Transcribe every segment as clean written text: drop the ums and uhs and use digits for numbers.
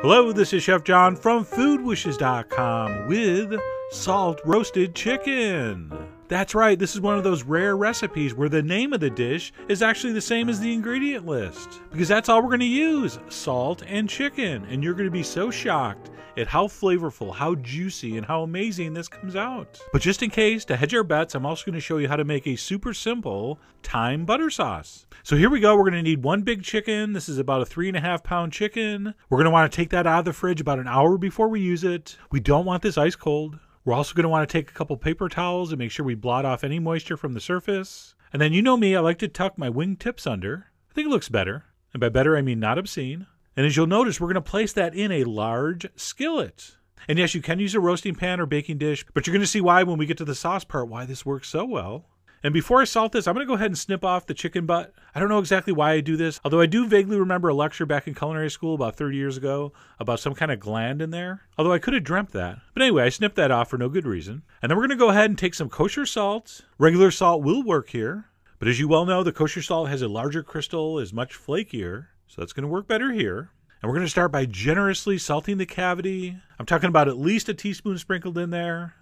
Hello, this is Chef John from foodwishes.com with salt roasted chicken. That's right, this is one of those rare recipes where the name of the dish is actually the same as the ingredient list. Because that's all we're going to use, salt and chicken. And you're going to be so shocked at how flavorful, how juicy, and how amazing this comes out. But just in case, to hedge our bets, I'm also going to show you how to make a super simple thyme butter sauce. So here we go. We're going to need one big chicken. This is about a 3.5 pound chicken. We're going to want to take that out of the fridge about an hour before we use it. We don't want this ice cold. We're also going to want to take a couple paper towels and make sure we blot off any moisture from the surface. And then you know me, I like to tuck my wing tips under. I think it looks better. And by better, I mean not obscene. And as you'll notice, we're going to place that in a large skillet. And yes, you can use a roasting pan or baking dish, but you're going to see why when we get to the sauce part, why this works so well. And before I salt this, I'm going to go ahead and snip off the chicken butt. I don't know exactly why I do this, although I do vaguely remember a lecture back in culinary school about 30 years ago about some kind of gland in there, although I could have dreamt that. But anyway, I snipped that off for no good reason. And then we're going to go ahead and take some kosher salt. Regular salt will work here, but as you well know, the kosher salt has a larger crystal, is much flakier, so that's going to work better here. And we're going to start by generously salting the cavity. I'm talking about at least a teaspoon sprinkled in there.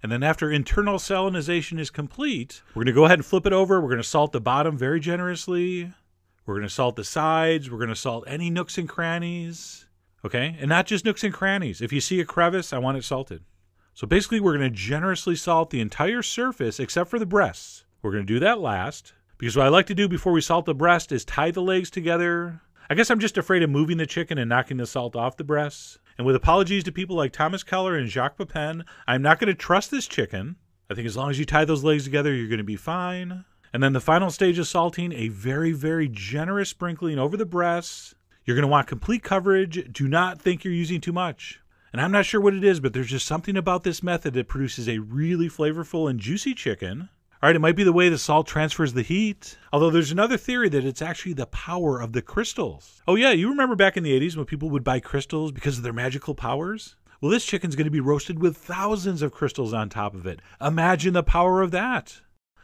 And then after internal salinization is complete, we're going to go ahead and flip it over. We're going to salt the bottom very generously. We're going to salt the sides. We're going to salt any nooks and crannies. Okay? And not just nooks and crannies. If you see a crevice, I want it salted. So basically, we're going to generously salt the entire surface except for the breasts. We're going to do that last. Because what I like to do before we salt the breast is tie the legs together. I guess I'm just afraid of moving the chicken and knocking the salt off the breasts. And with apologies to people like Thomas Keller and Jacques Pepin, I'm not going to trust this chicken. I think as long as you tie those legs together, you're going to be fine. And then the final stage of salting, a very, very generous sprinkling over the breasts. You're going to want complete coverage. Do not think you're using too much. And I'm not sure what it is, but there's just something about this method that produces a really flavorful and juicy chicken. All right, it might be the way the salt transfers the heat, although there's another theory that it's actually the power of the crystals. Oh yeah, you remember back in the 80s when people would buy crystals because of their magical powers? Well, this chicken's going to be roasted with thousands of crystals on top of it. Imagine the power of that.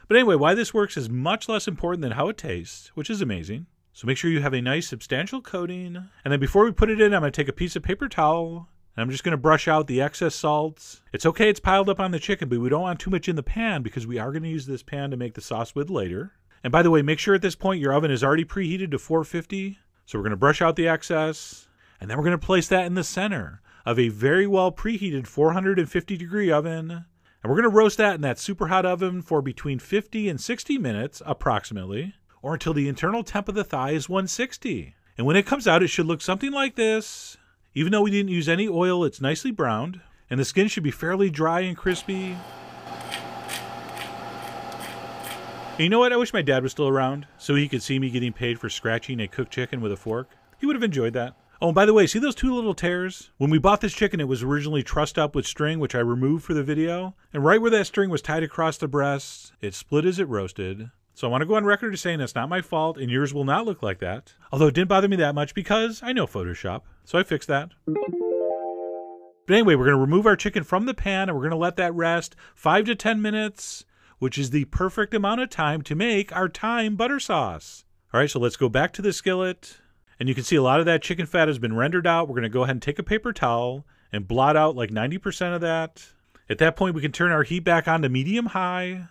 But anyway, why this works is much less important than how it tastes, which is amazing. So make sure you have a nice substantial coating. And then before we put it in, I'm going to take a piece of paper towel. And I'm just going to brush out the excess salts. It's okay, it's piled up on the chicken, but we don't want too much in the pan because we are going to use this pan to make the sauce with later. And by the way, make sure at this point your oven is already preheated to 450. So we're going to brush out the excess. And then we're going to place that in the center of a very well preheated 450 degree oven. And we're going to roast that in that super hot oven for between 50 and 60 minutes approximately, or until the internal temp of the thigh is 160. And when it comes out, it should look something like this. Even though we didn't use any oil, it's nicely browned, and the skin should be fairly dry and crispy. And you know what? I wish my dad was still around so he could see me getting paid for scratching a cooked chicken with a fork. He would have enjoyed that. Oh, and by the way, see those two little tears? When we bought this chicken, it was originally trussed up with string, which I removed for the video. And right where that string was tied across the breast, it split as it roasted. So I want to go on record as saying that's not my fault, and yours will not look like that. Although it didn't bother me that much because I know Photoshop, so I fixed that. But anyway, we're going to remove our chicken from the pan, and we're going to let that rest 5 to 10 minutes, which is the perfect amount of time to make our thyme butter sauce. All right, so let's go back to the skillet. And you can see a lot of that chicken fat has been rendered out. We're going to go ahead and take a paper towel and blot out like 90% of that. At that point, we can turn our heat back on to medium-high.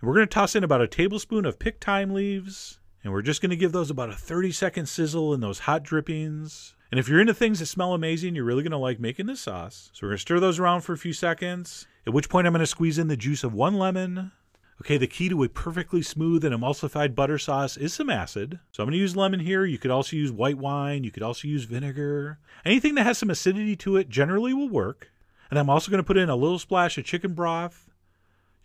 And we're going to toss in about a tablespoon of picked thyme leaves. And we're just going to give those about a 30-second sizzle in those hot drippings. And if you're into things that smell amazing, you're really going to like making this sauce. So we're going to stir those around for a few seconds, at which point I'm going to squeeze in the juice of 1 lemon. Okay, the key to a perfectly smooth and emulsified butter sauce is some acid. So I'm going to use lemon here. You could also use white wine. You could also use vinegar. Anything that has some acidity to it generally will work. And I'm also going to put in a little splash of chicken broth.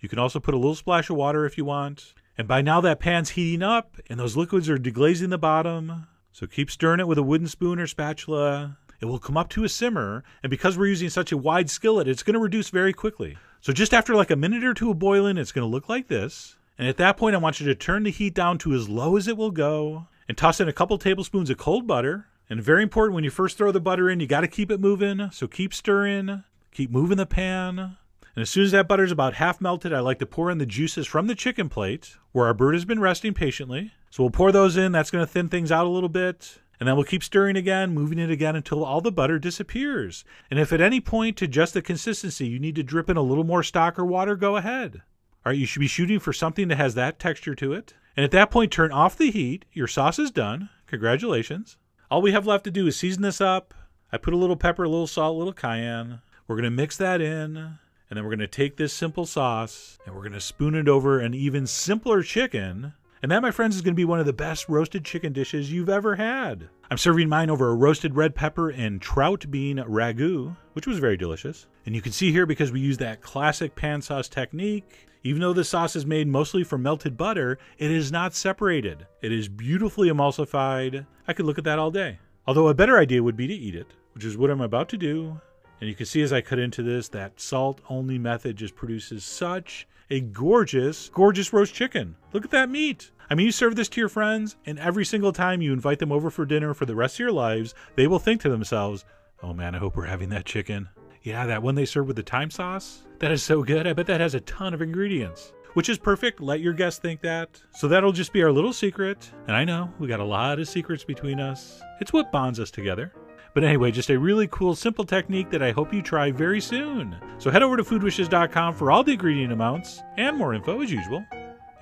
You can also put a little splash of water if you want. And by now that pan's heating up and those liquids are deglazing the bottom. So keep stirring it with a wooden spoon or spatula. It will come up to a simmer. And because we're using such a wide skillet, it's going to reduce very quickly. So just after like a minute or two of boiling, it's going to look like this. And at that point, I want you to turn the heat down to as low as it will go. And toss in a couple tablespoons of cold butter. And very important, when you first throw the butter in, you got to keep it moving. So keep stirring. Keep moving the pan. And as soon as that butter's about half melted, I like to pour in the juices from the chicken plate where our bird has been resting patiently. So we'll pour those in. That's going to thin things out a little bit. And then we'll keep stirring again, moving it again until all the butter disappears. And if at any point to adjust the consistency you need to drip in a little more stock or water, go ahead. All right, you should be shooting for something that has that texture to it. And at that point, turn off the heat. Your sauce is done. Congratulations. All we have left to do is season this up. I put a little pepper, a little salt, a little cayenne. We're going to mix that in. And then we're going to take this simple sauce and we're going to spoon it over an even simpler chicken. And that, my friends, is going to be one of the best roasted chicken dishes you've ever had. I'm serving mine over a roasted red pepper and trout bean ragu, which was very delicious. And you can see here, because we use that classic pan sauce technique, even though the sauce is made mostly from melted butter, it is not separated. It is beautifully emulsified. I could look at that all day. Although a better idea would be to eat it, which is what I'm about to do. And you can see as I cut into this, that salt-only method just produces such a gorgeous, gorgeous roast chicken. Look at that meat. I mean, you serve this to your friends, and every single time you invite them over for dinner for the rest of your lives, they will think to themselves, oh man, I hope we're having that chicken. Yeah, that one they serve with the thyme sauce, that is so good. I bet that has a ton of ingredients, which is perfect. Let your guests think that. So that'll just be our little secret. And I know we got a lot of secrets between us. It's what bonds us together. But anyway, just a really cool, simple technique that I hope you try very soon. So head over to foodwishes.com for all the ingredient amounts and more info as usual.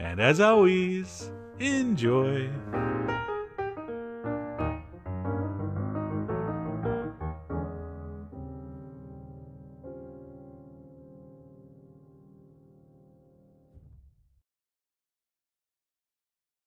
And as always, enjoy.